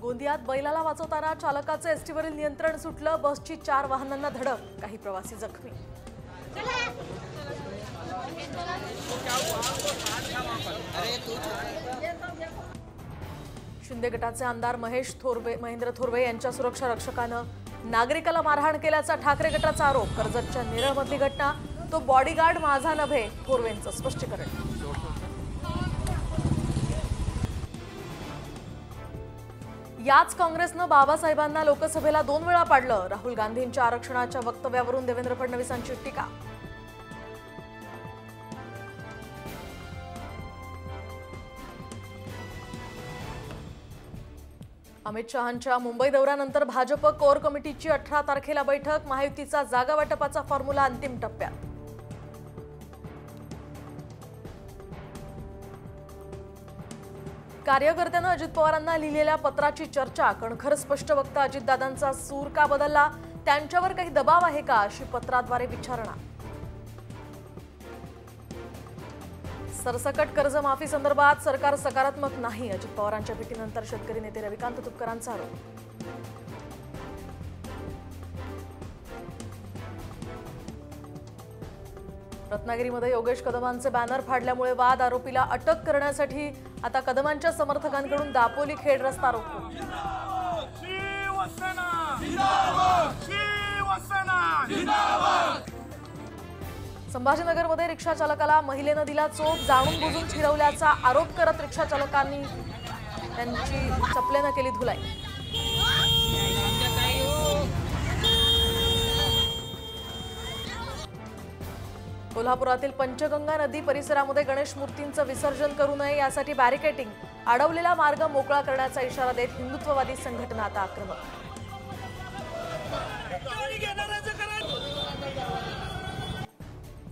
गोंदियात बैलाला वाचवताना चालकाचे एसटीवरील नियंत्रण सुटलं। बसची 4 वाहनांना धडक, काही प्रवासी जखमी। शिंदे गटाचे आमदार महेंद्र थोरवे यांच्या सुरक्षा रक्षकानं नागरिकाला मारहाण केल्याचा ठाकरे गटाचा आरोप। कर्जतच्या नेरळमधली घटना, तो बॉडीगार्ड माझा नव्हे, थोरवेंचं स्पष्टीकरण। याच काँग्रेसनं बाबासाहेबांना लोकसभेला 2 वेळा पाडलं। राहुल गांधींच्या आरक्षणाच्या वक्तव्यावरून देवेंद्र फडणवीसांची टीका। अमित शहांच्या मुंबई दौऱ्यानंतर भाजप कोर कमिटीची 18 तारखेला बैठक। महायुतीचा जागा वाटपाचा फॉर्म्युला अंतिम टप्प्यात। कार्यकर्त्यांना अजित पवारांना लिहिलेल्या पत्राची चर्चा। कणखर स्पष्ट वक्ता अजितदादांचा सूर का बदलला? त्यांच्यावर काही दबाव आहे का, अशी पत्राद्वारे विचारणा। सरसकट कर्जमाफी संदर्भात सरकार सकारात्मक नाही, अजित पवारांच्या भेटीनंतर शेतकरी नेते रविकांत तुपकरांचा आरोप। रत्नागिरीमध्ये योगेश कदमांचे बॅनर फाडल्यामुळे वाद, आरोपीला अटक करण्यासाठी आता कदमांच्या समर्थकांकडून दापोली खेड रस्ता रोको। संभाजीनगरमध्ये रिक्षा चालकाला महिलेनं दिला चोप, जाणून बुजून फिरवल्याचा आरोप करत रिक्षा चालकांनी त्यांची चपलेनं केली धुलाई। कोल्हापुरातील पंचगंगा नदी परिसरामध्ये गणेश मूर्तींचं विसर्जन करू नये, यासाठी बॅरिकेडिंग, अडवलेला मार्ग मोकळा करण्याचा इशारा देत हिंदुत्ववादी संघटना आता आक्रमक।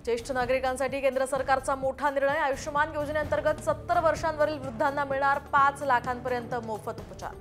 ज्येष्ठ नागरिकांसाठी केंद्र सरकारचा मोठा निर्णय। आयुष्यमान योजनेअंतर्गत 70 वर्षांवरील वृद्धांना मिळणार 5 लाखांपर्यंत मोफत उपचार।